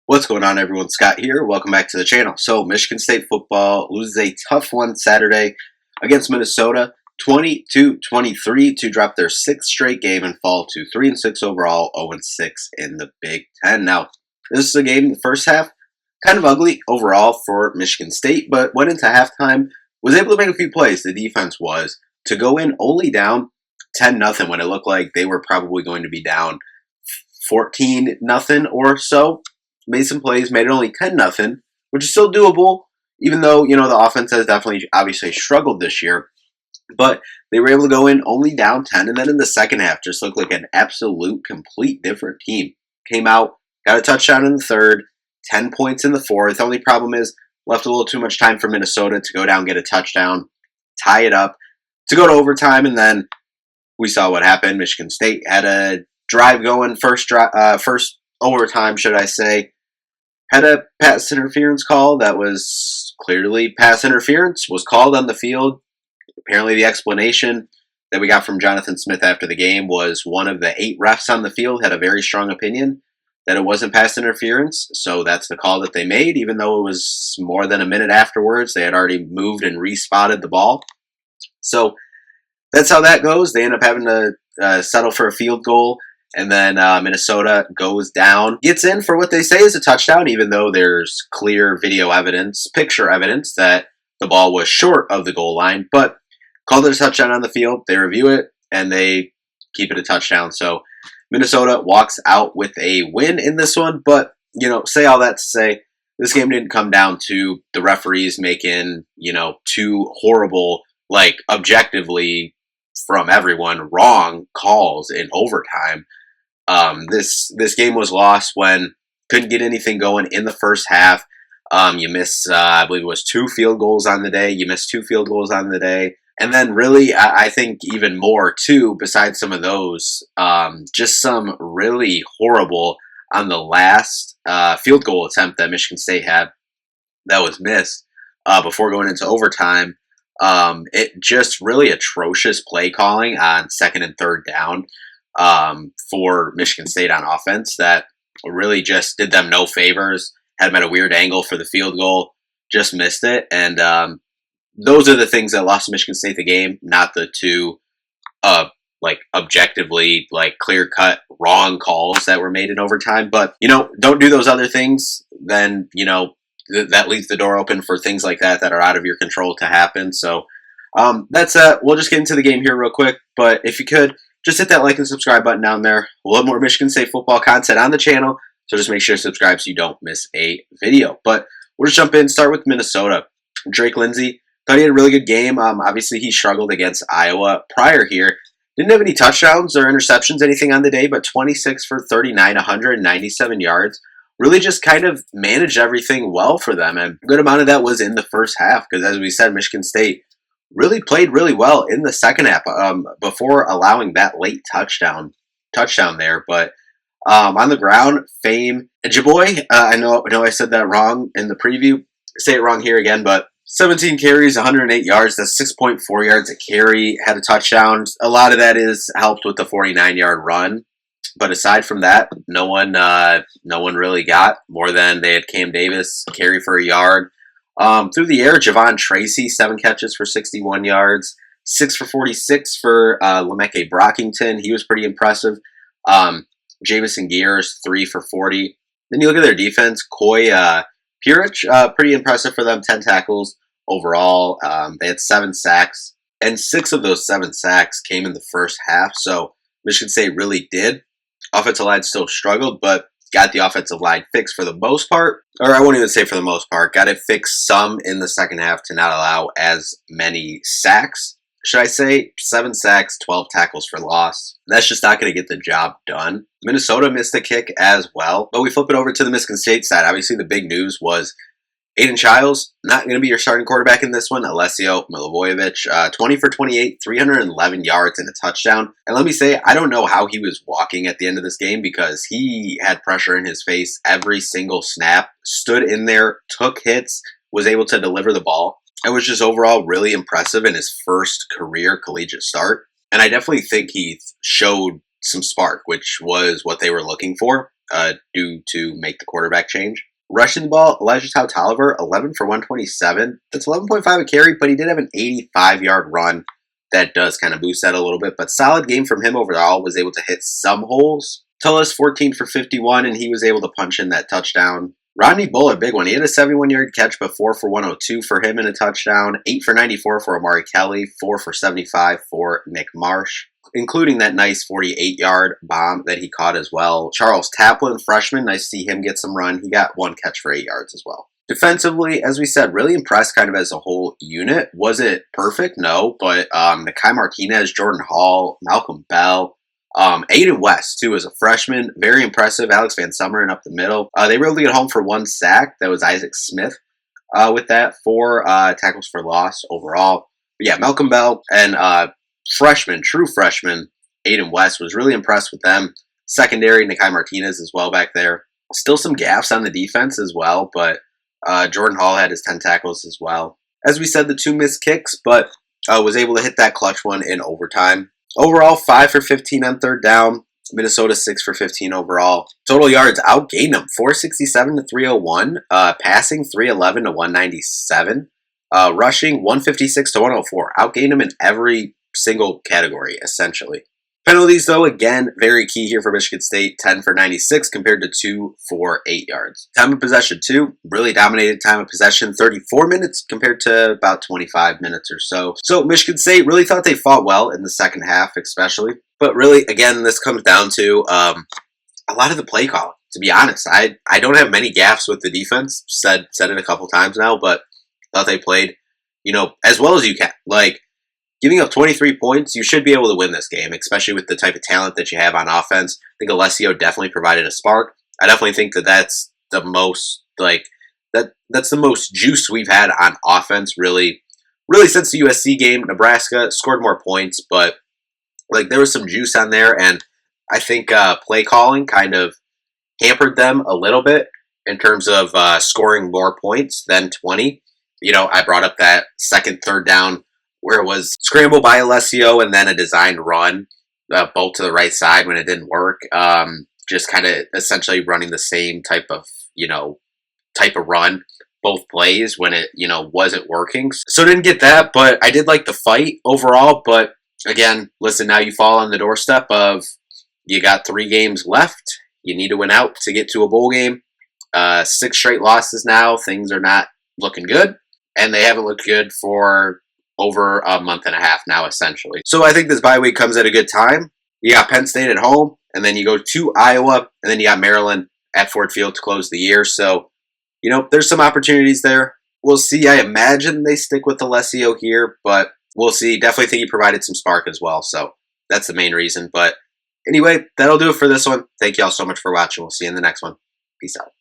What's going on, everyone? Scott here. Welcome back to the channel. So, Michigan State football loses a tough one Saturday against Minnesota, 20-23, to drop their sixth straight game and fall to 3-6 overall, 0-6 in the Big Ten. Now, this is a game in the first half, kind of ugly overall for Michigan State, but went into halftime, was able to make a few plays. The defense was to go in only down 10-0 when it looked like they were probably going to be down 14-0 or so. Made some plays, made it only 10-0, which is still doable, even though, the offense has definitely obviously struggled this year. But they were able to go in only down 10, and then in the second half just looked like an absolute, complete different team. Came out, got a touchdown in the third, 10 points in the fourth. The only problem is left a little too much time for Minnesota to go down, get a touchdown, tie it up, to go to overtime, and then we saw what happened. Michigan State had a drive going, first overtime, should I say. Had a pass interference call that was clearly pass interference, was called on the field. Apparently the explanation that we got from Jonathan Smith after the game was one of the 8 refs on the field had a very strong opinion that it wasn't pass interference. So that's the call that they made, even though it was more than a minute afterwards. They had already moved and respotted the ball. So that's how that goes. They end up having to settle for a field goal. And then Minnesota goes down, gets in for what they say is a touchdown, even though there's clear video evidence, picture evidence that the ball was short of the goal line. But called it a touchdown on the field. They review it, and they keep it a touchdown. So Minnesota walks out with a win in this one. But, say all that to say, this game didn't come down to the referees making, two horrible, objectively from everyone, wrong calls in overtime. This game was lost when couldn't get anything going in the first half. You miss, I believe it was 2 field goals on the day. You missed 2 field goals on the day. And then really, I think even more too, besides some of those, just some really horrible on the last field goal attempt that Michigan State had that was missed before going into overtime. It just really atrocious play calling on second and third down for Michigan State on offense that really just did them no favors. Had them at a weird angle for the field goal, just missed it. And those are the things that lost Michigan State the game, not the 2 objectively clear-cut wrong calls that were made in overtime. But, don't do those other things, then, that leaves the door open for things like that are out of your control to happen. So that's we'll just get into the game here real quick. But if you could, just hit that like and subscribe button down there. We'll have more Michigan State football content on the channel, so just make sure to subscribe so you don't miss a video. But we'll just jump in, start with Minnesota. Drake Lindsey, thought he had a really good game. Obviously, he struggled against Iowa prior here. Didn't have any touchdowns or interceptions, anything on the day, but 26 for 39, 197 yards. Really just kind of managed everything well for them, and a good amount of that was in the first half because, as we said, Michigan State really played really well in the second half before allowing that late touchdown there. But on the ground, Fame Jaboy, I know I said that wrong in the preview. Say it wrong here again, but 17 carries, 108 yards. That's 6.4 yards a carry. Had a touchdown. A lot of that is helped with the 49-yard run. But aside from that, no one really got more than they had Cam Davis carry for a yard. Through the air, Javon Tracy, 7 catches for 61 yards, 6 for 46 for Lemeke Brockington. He was pretty impressive. Jamison Gears, 3 for 40. Then you look at their defense, Coy Purich, pretty impressive for them, 10 tackles overall. They had 7 sacks, and 6 of those 7 sacks came in the first half. So Michigan State really did. Offensive line still struggled, but got the offensive line fixed for the most part. Or I won't even say for the most part. Got it fixed some in the second half to not allow as many sacks. Should I say 7 sacks, 12 tackles for loss. That's just not going to get the job done. Minnesota missed a kick as well. But we flip it over to the Michigan State side. Obviously, the big news was Aiden Childs, not going to be your starting quarterback in this one. Alessio Milivojevic, 20 for 28, 311 yards and a touchdown. And let me say, I don't know how he was walking at the end of this game because he had pressure in his face every single snap, stood in there, took hits, was able to deliver the ball. It was just overall really impressive in his first career collegiate start. And I definitely think he showed some spark, which was what they were looking for. due to make the quarterback change. Rushing the ball, Elijah Tolliver, 11 for 127. That's 11.5 a carry, but he did have an 85-yard run. That does kind of boost that a little bit, but solid game from him overall. Was able to hit some holes. Tullis, 14 for 51, and he was able to punch in that touchdown. Rodney Bullard, big one. He had a 71-yard catch, but 4 for 102 for him in a touchdown. 8 for 94 for Amari Kelly. 4 for 75 for Nick Marsh, including that nice 48-yard bomb that he caught as well. Charles Taplin, freshman, nice to see him get some run. He got 1 catch for 8 yards as well. Defensively, as we said, really impressed kind of as a whole unit. Was it perfect? No, but Nakai Martinez, Jordan Hall, Malcolm Bell, Aiden West, too, as a freshman, very impressive. Alex Van Summeren up the middle. They were able to get home for 1 sack. That was Isaac Smith with that. 4 tackles for loss overall. But yeah, Malcolm Bell and freshman, true freshman, Aiden West was really impressed with them. Secondary, Nakai Martinez as well back there. Still some gaps on the defense as well, but Jordan Hall had his 10 tackles as well. As we said, the 2 missed kicks, but was able to hit that clutch one in overtime. Overall, 5 for 15 on third down. Minnesota 6 for 15 overall. Total yards outgained them 467 to 301. Passing 311 to 197. Rushing 156 to 104. Outgained them in every single category, essentially. Penalties, though, again, very key here for Michigan State. 10 for 96 compared to 2 for 8 yards. Time of possession, too. Really dominated time of possession. 34 minutes compared to about 25 minutes or so. So Michigan State really thought they fought well in the second half, especially. But really, again, this comes down to a lot of the play calling. To be honest, I don't have many gaffes with the defense. Said it a couple times now, but thought they played, as well as you can. Like, giving up 23 points, you should be able to win this game, especially with the type of talent that you have on offense. I think Alessio definitely provided a spark. I definitely think that's the most, that's the most juice we've had on offense, really since the USC game. Nebraska scored more points, but, there was some juice on there, and I think play calling kind of hampered them a little bit in terms of scoring more points than 20. I brought up that second, third down, where it was scramble by Alessio and then a designed run, both to the right side when it didn't work. Just kind of essentially running the same type of run, both plays when it, wasn't working. So didn't get that, but I did like the fight overall. But again, listen, now you fall on the doorstep of you got 3 games left. You need to win out to get to a bowl game. 6 straight losses now. Things are not looking good, and they haven't looked good for over a month and a half now, essentially. So I think this bye week comes at a good time. You got Penn State at home, and then you go to Iowa, and then you got Maryland at Ford Field to close the year. So, there's some opportunities there. We'll see. I imagine they stick with Alessio here, but we'll see. Definitely think he provided some spark as well. So that's the main reason. But anyway, that'll do it for this one. Thank you all so much for watching. We'll see you in the next one. Peace out.